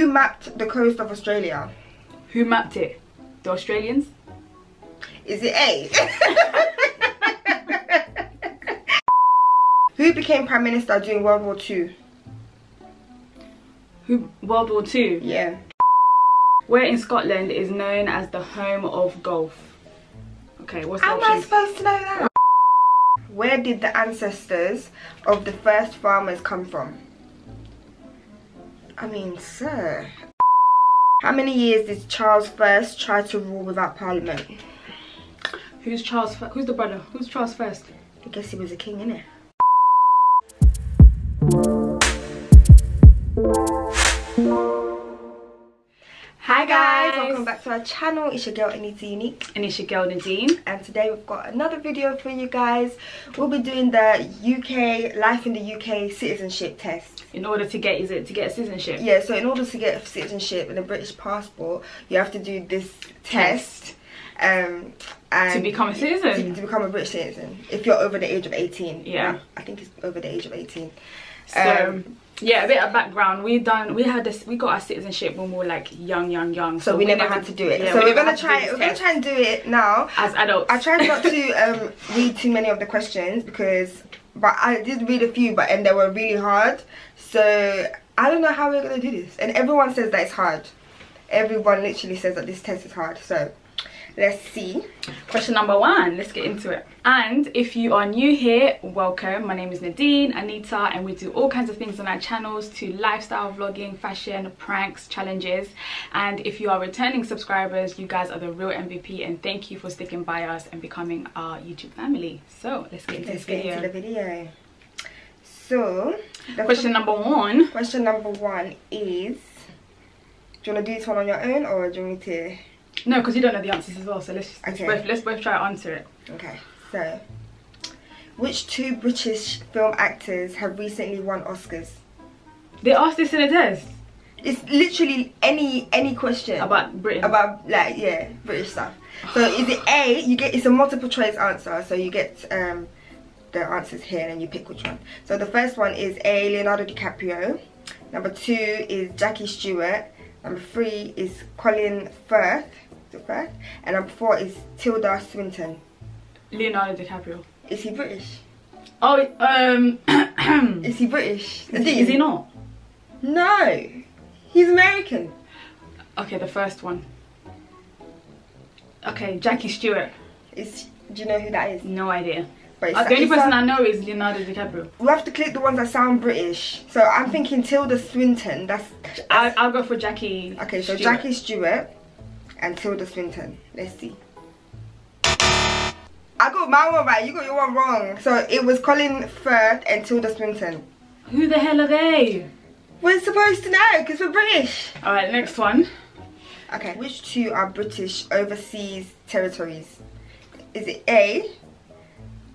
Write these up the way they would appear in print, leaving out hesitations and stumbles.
Who mapped the coast of Australia? Who mapped it? The Australians? Is it A? Who became Prime Minister during World War II? Who? World War II? Yeah. Where in Scotland is known as the home of golf? Okay, what's the How am I supposed to know that? Where did the ancestors of the first farmers come from? I mean, sir. How many years did Charles I try to rule without Parliament? Who's Charles? Who's the brother? Who's Charles I? I guess he was a king, innit? Hi guys, welcome back to our channel. It's your girl Anitha Unique. And it's your girl Nadine. And today we've got another video for you guys. We'll be doing the UK, life in the UK citizenship test. In order to get, is it to get citizenship? Yeah, so in order to get citizenship and a British passport, you have to do this test. And to become a citizen? To become a British citizen. If you're over the age of 18. Yeah. I think it's over the age of 18. So, yeah, a bit of background. We got our citizenship when we were like young. So we never had to do it. Yeah, so we're gonna try and do it now as adults. I tried not to read too many of the questions but I did read a few, and they were really hard. So I don't know how we're gonna do this. And everyone says that it's hard. Everyone literally says that this test is hard. So let's see. Question number 1, let's get into it. And if you are new here, welcome. My name is Nadine, Anita, and we do all kinds of things on our channels, to lifestyle vlogging, fashion, pranks, challenges. And if you are returning subscribers, you guys are the real MVP, and thank you for sticking by us and becoming our YouTube family. So let's get into the video. So question number 1. Question number 1 is, do you want to do this one on your own, or do you want me to? No, because you don't know the answers as well, so let's both try to answer it. Okay, so which 2 British film actors have recently won Oscars? They asked this in a test. It's literally any question about Britain, about British stuff. So is it A? It's a multiple choice answer, so you get the answers here and then you pick which one. So the first one is A, Leonardo DiCaprio. Number 2 is Jackie Stewart. Number 3 is Colin Firth. And number 4 is Tilda Swinton. Leonardo DiCaprio. Is he British? Oh, is he British? Is he not? No, he's American. Okay, the first one. Okay, Jackie Stewart. Do you know who that is? No idea. But the only person I know is Leonardo DiCaprio. We have to click the ones that sound British. So I'm thinking Tilda Swinton. I'll go for Jackie. Okay, so Stewart. Jackie Stewart and Tilda Swinton. Let's see. I got my one right, you got your one wrong. So it was Colin Firth and Tilda Swinton. Who the hell are they? We're supposed to know because we're British. Alright, next one. Okay, which 2 are British overseas territories? Is it A,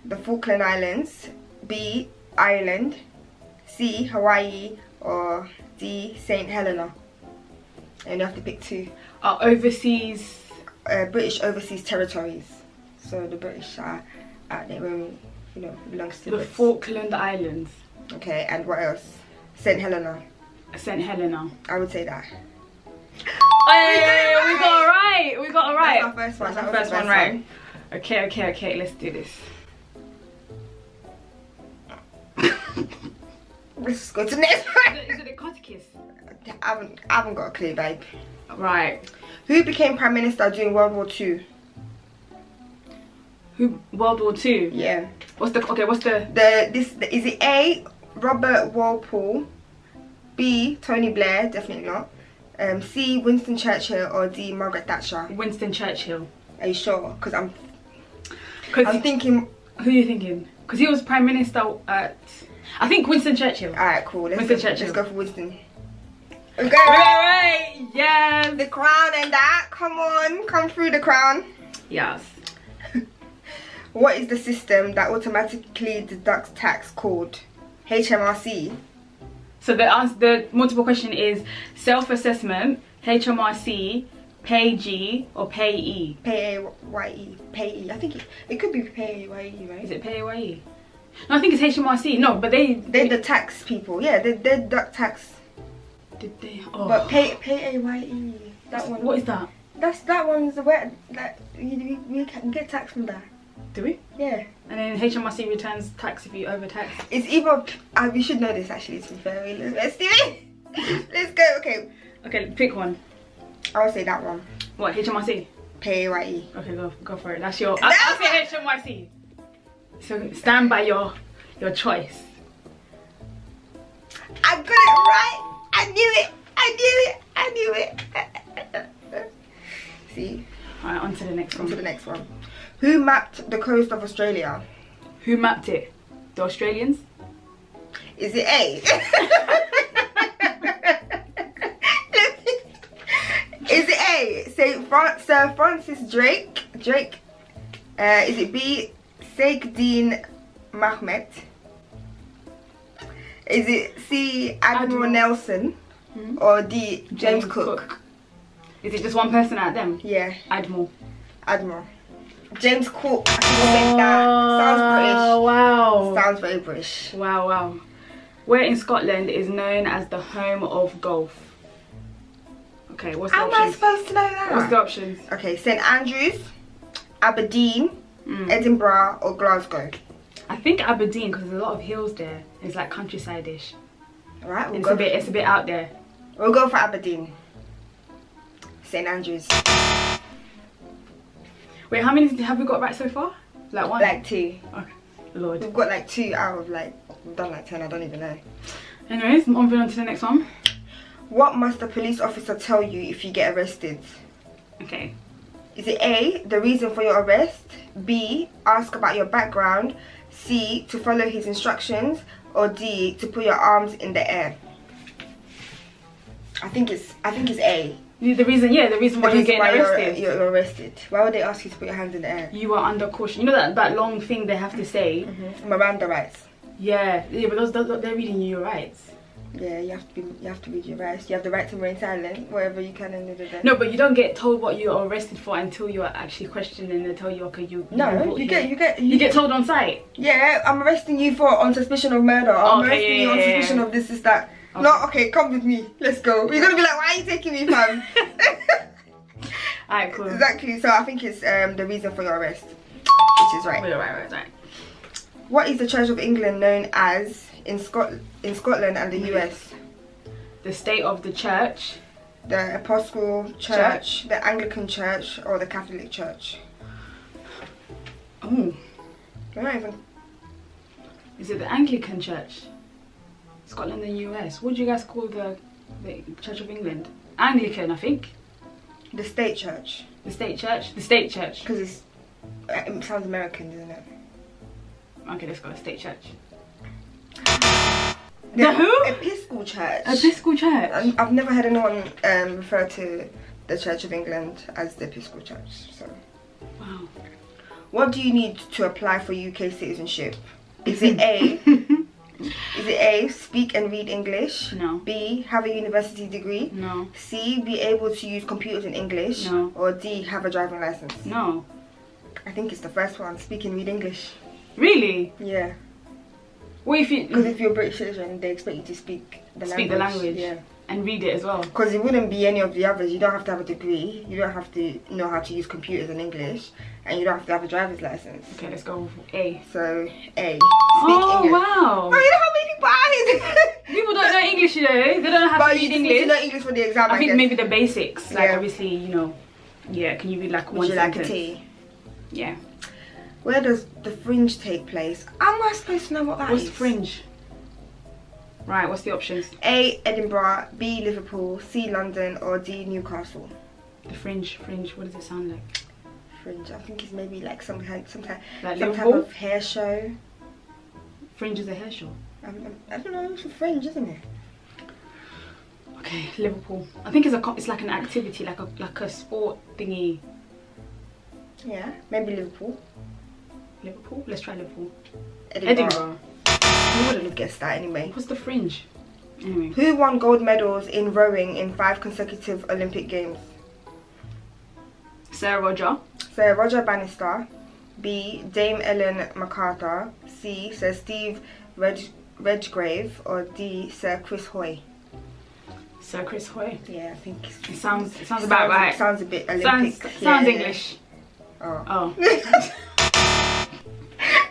the Falkland Islands, B, Ireland, C, Hawaii, or D, St. Helena? And you have to pick 2. Overseas, British overseas territories. So the British are out there when, belongs to the Falkland Islands. Okay, and what else? St. Helena. St. Helena. I would say that. Hey, we got it right. We got it right. That's our first one. That's our first one, right? Okay. Let's do this. Let's go to the next one. Is it a Coticus? I haven't got a clue, babe. Right. Who became Prime Minister during World War II? World War II? Yeah. What's the is it A, Robert Walpole, B, Tony Blair, definitely not, C, Winston Churchill, or D, Margaret Thatcher? Winston Churchill. Are you sure? Because I'm thinking. Who are you thinking? Because he was Prime Minister at, I think, Winston Churchill. Alright, cool. Let's go for Winston. Okay, right. Yes. The crown and that. Come on, come through the crown. Yes. What is the system that automatically deducts tax called? HMRC. So the multiple question is self-assessment, HMRC, PAYG, or PAYE? PAYE. PAYE. I think it could be PAYE, right? Is it PAYE? No, I think it's HMRC. No, but they're the tax people. Yeah, they deduct tax. Did they? Oh. But P-A-Y-E. That one. What is that? That one's the where that we can get tax from that. Do we? Yeah. And then HMRC returns tax if you overtax. It's either we should know this actually. To be fair, let's do it. Let's go. Okay. Okay, pick one. I'll say that one. What, HMRC? P-A-Y-E. Okay, go for it. That's your. I'll say HMRC. So stand by your choice. I got it right. I knew it. I knew it. See. Alright, on to the next one. On to the next one. Who mapped the coast of Australia? Who mapped it? The Australians? Is it A? Is it A? Sir Francis Drake? Is it B? Sheikh Mohammed? Is it C? Admiral Nelson? Or D? James Cook? Is it just one person out of them? Yeah. Admiral. James Cook. I think I meant that. Sounds British. Wow. Sounds very British. Wow. Where in Scotland is known as the home of golf? Okay, what's the options? How am I supposed to know that? What's the options? Okay, St Andrews, Aberdeen, Edinburgh or Glasgow. I think Aberdeen because there's a lot of hills there. It's like countryside-ish. Alright, It's a bit out there. We'll go for Aberdeen. St Andrews. Wait, how many have we got right so far? Like one? Like 2. Okay. Lord. We've got like 2 out of like, we've done like 10, I don't even know. Anyways, moving on to the next one. What must a police officer tell you if you get arrested? Okay. Is it A, the reason for your arrest? B, ask about your background? C, to follow his instructions? Or D, to put your arms in the air? I think it's A. The reason why you're getting arrested. You're arrested. Why would they ask you to put your hands in the air? You are under caution. You know that long thing they have to say? Miranda rights. Yeah, but they're reading you your rights. Yeah, you have to read your rights. You have the right to remain silent, wherever you can. No, but you don't get told what you are arrested for until you are actually questioned and they tell you, okay, you get told on site. Yeah, I'm arresting you on suspicion of murder. I'm arresting you on suspicion of this, that. Okay. No, okay, come with me. Let's go. You're gonna be like, why are you taking me, fam? Alright, cool. Exactly. So I think it's the reason for your arrest, which is right. Right. What is the Church of England known as in Scotland and the US? The state of the church. The Episcopal Church, the Anglican Church, or the Catholic Church? Oh. They're not even. Is it the Anglican Church? Scotland and US. What do you guys call the Church of England? Anglican, I think. The State Church. The State Church? The State Church. Because it sounds American, doesn't it? Okay, let's go. State Church. The who? Episcopal Church. Episcopal Church. I've never heard anyone refer to the Church of England as the Episcopal Church. So. Wow. What do you need to apply for UK citizenship? Is it A? Is it A, speak and read English? No. B, have a university degree? No. C, be able to use computers in English? No. Or D, have a driving license? No. I think it's the first one, speak and read English. Really? Yeah. What if you... Because if you're a British citizen, they expect you to speak the language. Yeah. And read it as well. Because it wouldn't be any of the others. You don't have to have a degree. You don't have to know how to use computers in English. And you don't have to have a driver's license. Okay, let's go for A. So, A. Oh, English. wow. Oh, you know how many people are People don't know English, you know. They don't know how to read English. But you know English for the exam, I think maybe the basics. Like, obviously, you know. Yeah, can you read like one sentence? Would you like a tea? Yeah. Where does the Fringe take place? How am I supposed to know what that is? What's the Fringe? Right, what's the options? A, Edinburgh, B, Liverpool, C, London, or D, Newcastle? The Fringe, what does it sound like? Fringe, I think it's maybe like some type of hair show. Fringe is a hair show? I don't know, it's a Fringe, isn't it? Okay, Liverpool. I think it's like an activity, like a sport thingy. Yeah, maybe Liverpool. Liverpool? Let's try Liverpool. Edinburgh. You wouldn't have guessed that anyway. What's the Fringe? Anyway. Who won gold medals in rowing in 5 consecutive Olympic Games? Sarah Roger. Sir Roger Bannister. B, Dame Ellen MacArthur. C, Sir Steve Redgrave. Or D, Sir Chris Hoy. Sir Chris Hoy. Yeah, I think it sounds about right. Sounds a bit Olympic. Sounds English. Oh.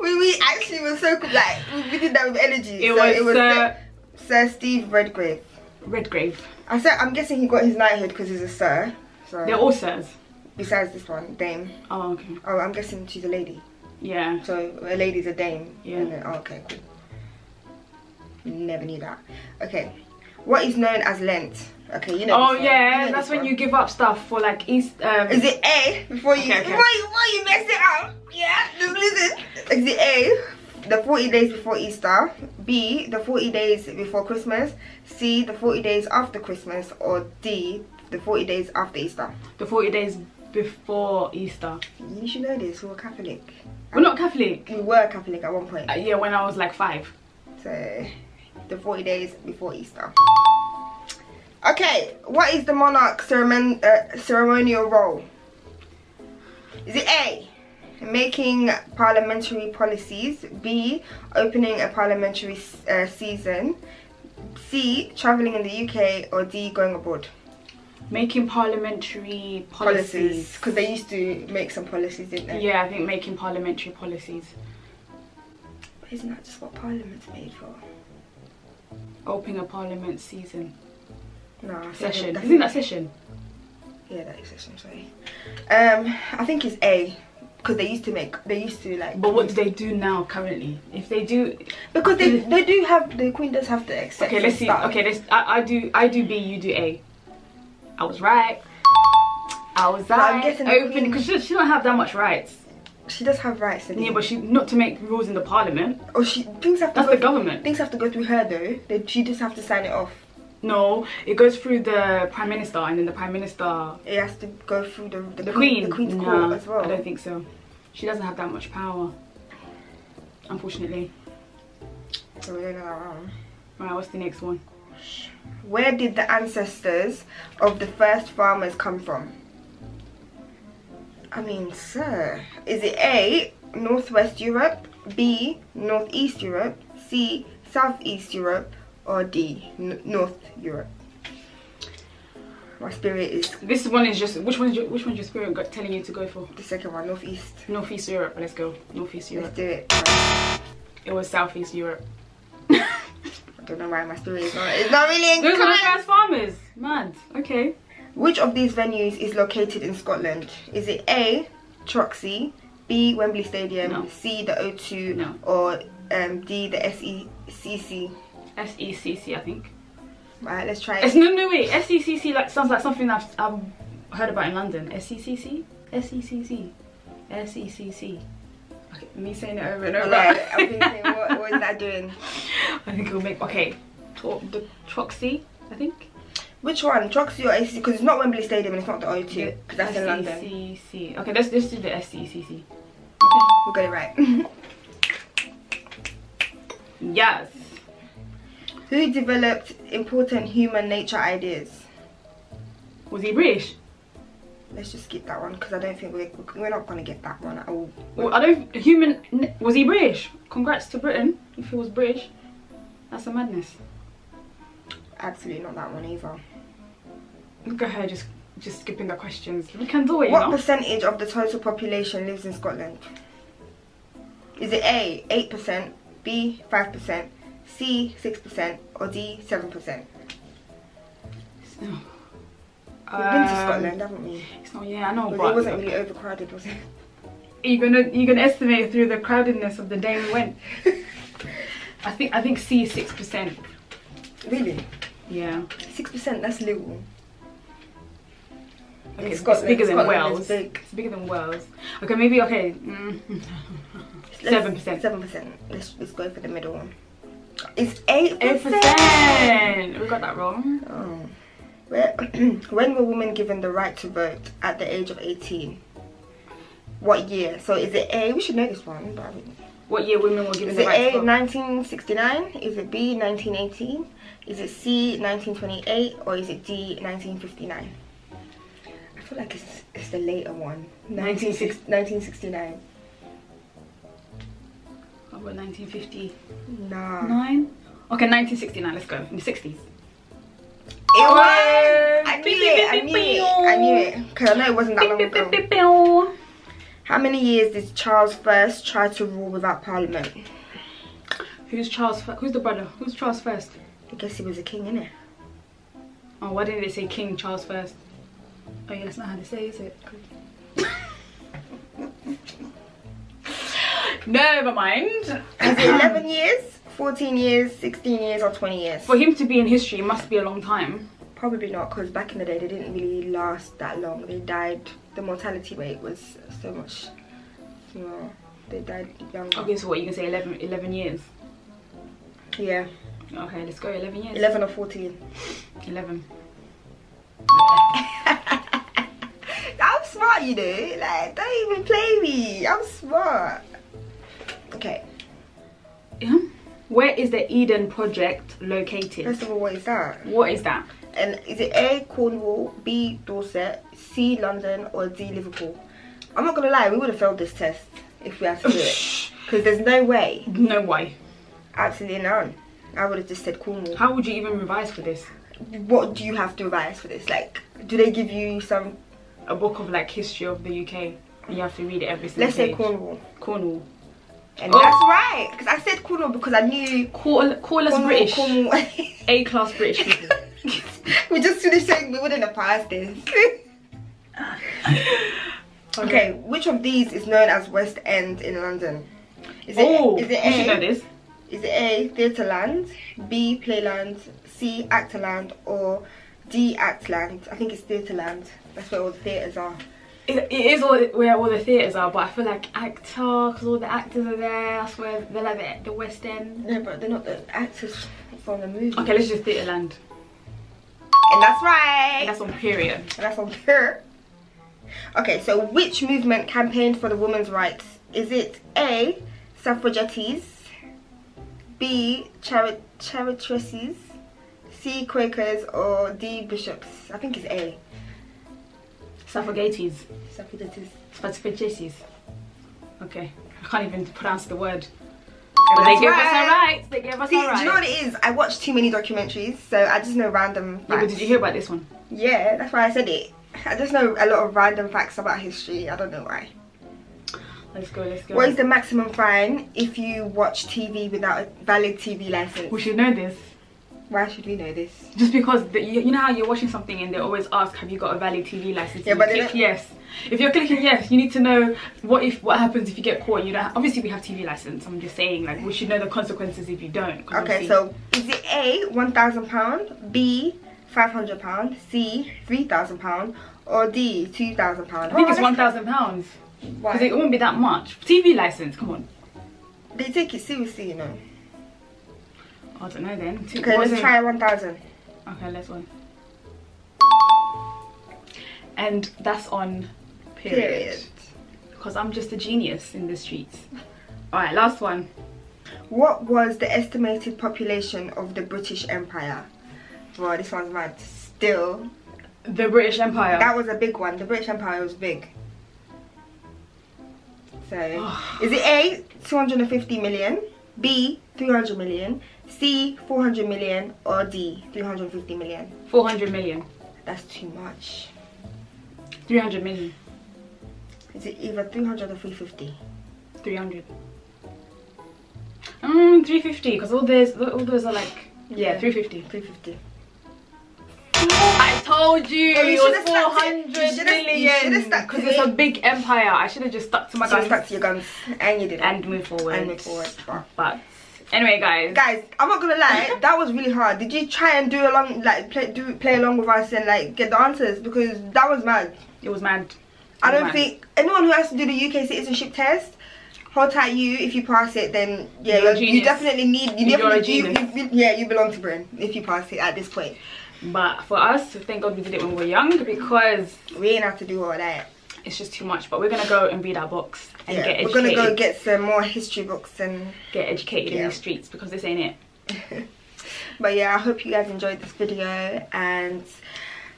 we actually were so cool, like we did that with energy. It was Sir Steve Redgrave. I'm guessing he got his knighthood because he's a sir. So they're all sirs. Besides this one, dame. Oh, okay. Oh, I'm guessing she's a lady. Yeah. So a lady's a dame. Yeah. And then, oh, okay, cool. Never knew that. Okay. What is known as Lent? Okay, you know. Oh yeah, you know that's when you give up stuff for like East. Is it A before you before you mess it up? Yeah, just listen. Is it A, the 40 days before Easter? B, the 40 days before Christmas? C, the 40 days after Christmas? Or D, the 40 days after Easter? The 40 days before Easter. You should know this. We're Catholic. We're not Catholic. We were Catholic at one point. Yeah, when I was like 5. So, the 40 days before Easter. Okay, what is the monarch's ceremonial role? Is it A, making parliamentary policies? B, opening a parliamentary season? C, travelling in the UK? Or D, going abroad? Making parliamentary policies. Because they used to make some policies, didn't they? Yeah, I think making parliamentary policies. But isn't that just what Parliament's made for? Opening a parliament season. No, session. Isn't that session? Yeah, that is session, sorry. I think it's A. Because they used to like... But what do they do now currently? If they do... Because they do have... The Queen does have to accept. Okay, let's see. Okay, I do B, you do A. I was right. I'm guessing open because she don't have that much rights. She does have rights. Yeah, but she not to make rules in the parliament. Oh, things have to. That's the government. Things have to go through her though. She just have to sign it off. No, it goes through the Prime Minister, and then the Prime Minister. It has to go through the Queen. The Queen's court as well. I don't think so. She doesn't have that much power, unfortunately. So we don't know that one. Right, what's the next one? Where did the ancestors of the first farmers come from? I mean, sir. Is it A, Northwest Europe? B, Northeast Europe? C, Southeast Europe? Or D, North Europe? My spirit is... This one is just... Which one's your spirit telling you to go for? The second one, Northeast. Northeast Europe. Let's go. Northeast Europe. Let's do it. It was Southeast Europe. I don't know why my spirit is not... It's not really inclined. Those are the first farmers. Mad. Okay. Which of these venues is located in Scotland? Is it A, Troxy, B, Wembley Stadium, C, the O2, or D, the SECC? SECC, I think. Right, let's try it. No, wait. SECC sounds like something I've heard about in London. SECC? SECC. SECC. Okay, me saying it over and over. Okay, I'm thinking, what is that doing? I think it'll make... Okay. The Troxy, I think. Which one? Troxy or SECC? Because it's not Wembley Stadium and it's not the O2. Because that's in London. SECC. Okay, let's do the SECC. Okay. We got it right. Yes. Who developed important human nature ideas? Was he British? Let's just skip that one because I don't think we're not going to get that one at all. Well, was he British? Congrats to Britain if he was British. That's a madness. Absolutely not that one either. Look at her just skipping the questions. We can do it, What percentage of the total population lives in Scotland? Is it A, 8%, B, 5%, C, 6%, or D, 7%? We've been to Scotland, haven't we? It's not, yeah, I know, but it wasn't really overcrowded, was it? You're gonna estimate through the crowdedness of the day we went. I think C is 6%. Really? Yeah. 6%, that's little. Okay, it's bigger than Wales. It's bigger than Wales. Okay, maybe 7%. 7%. Let's go for the middle one. It's 8%. 8%. We got that wrong. Oh. When were women given the right to vote at the age of 18? What year? So is it A? We should know this one. But what year women were given the right to vote? Is it A, 1969? Is it B, 1918? Is it C, 1928? Or is it D, 1959? I feel like it's the later one. 1969. How about 1950? Nah. 9? Okay, 1969. Let's go. In the 60s. It was. I knew it. Because I know it wasn't that long ago. How many years did Charles I try to rule without Parliament? Who's Charles? Who's the brother? Who's Charles first? I guess he was a king, innit? Oh, why didn't they say King Charles first? Oh yeah, that's not how they say, is it? Never mind. Is it 11 years, 14 years, 16 years, or 20 years? For him to be in history, it must be a long time. Probably not, because back in the day, they didn't really last that long. They died, the mortality rate was so much, you know, they died younger. Okay, so what, you can say 11 years? Yeah. Okay, let's go 11 years. 11 or 14? 11. I'm smart, you know. Like, don't even play me. I'm smart. Okay. Yeah. Where is the Eden Project located? First of all, what is that? What is that? And is it A, Cornwall, B, Dorset, C, London, or D, Liverpool? I'm not gonna lie, we would have failed this test if we had to do it. Because there's no way. No way. Absolutely none. I would have just said Cornwall. How would you even revise for this? What do you have to revise for this? Like, do they give you a book of like history of the UK? And you have to read it every single Let's say Cornwall. Cornwall. And that's right, because I said Cornwall because I knew. Call us British. Cornwall. A-class British people. We just finished saying we wouldn't have passed this. Okay, which of these is known as West End in London? Is it A? You should know this. Is it A, Theatreland, B, Playland, C, Actorland, or D, Actland? I think it's Theatreland. That's where all the theatres are. It is where all the theatres are, but I feel like actor, because all the actors are there. That's where they're like the West End. No, but they're not the actors from the movie. Okay, let's just Theatreland. And that's right. And that's on period. And that's on period. Okay, so which movement campaigned for the women's rights? Is it A, suffragettes, B, charitresses, C, Quakers, or D, bishops? I think it's A. Suffragettes. Suffragettes. Okay, I can't even pronounce the word. But they gave us our rights. They gave us our rights. Do you know what it is? I watched too many documentaries, so I just know random facts. Yeah, but did you hear about this one? Yeah, that's why I said it. I just know a lot of random facts about history. I don't know why. Let's go, let's go. What is the maximum fine if you watch TV without a valid TV license? We should know this. Why should we know this? Just because you know how you're watching something and they always ask, have you got a valid TV license? Yeah, but you click yes. If you're clicking yes, you need to know what happens if you get caught. You don't. Obviously, we have TV license. I'm just saying, like, we should know the consequences if you don't. Okay, so is it A, £1,000, B, £500, C, £3,000, or D, £2,000? I think it's £1,000. Because it won't be that much. TV license, come on. They take it seriously, you know. I don't know then. Okay, let's try 1,000. Okay, let's go. And that's on period. Because I'm just a genius in the streets. Alright, last one. What was the estimated population of the British Empire? Well, this one's mad. Still. The British Empire. That was a big one. The British Empire was big. So, is it A, 250 million, B, 300 million, C, 400 million, or D, 350 million? 400 million. That's too much. 300 million. Is it either 300 or 350? 300. 350, because all those are like, yeah, 350. 350. I told you, well, it was 400 million. Because it's a big empire. I should have just stuck to my guns. Stuck to your guns, and you did. And move forward. And move forward. But anyway, guys, I'm not gonna lie, that was really hard. Did you try and do along, like play along with us and like get the answers? Because that was mad. It was mad. I don't think anyone who has to do the UK citizenship test, hold tight. If you pass it, then yeah, you definitely need. You belong to Britain if you pass it at this point. But for us, thank God we did it when we were young, because we ain't have to do all that. It's just too much. But we're gonna go and read our books and get educated. We're gonna go get some more history books and get educated in the streets, because this ain't it. But yeah, I hope you guys enjoyed this video, and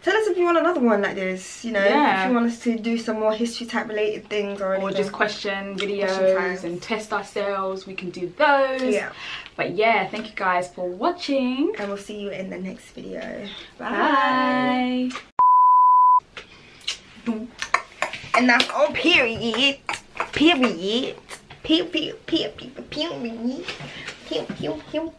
Tell us if you want another one like this, you know, yeah. if you want us to do some more history type related things or anything. Or just question videos and test ourselves, we can do those. Yeah. But yeah, thank you guys for watching. And we'll see you in the next video. Bye. And that's all, period. Period. Period. Period. Period. Period.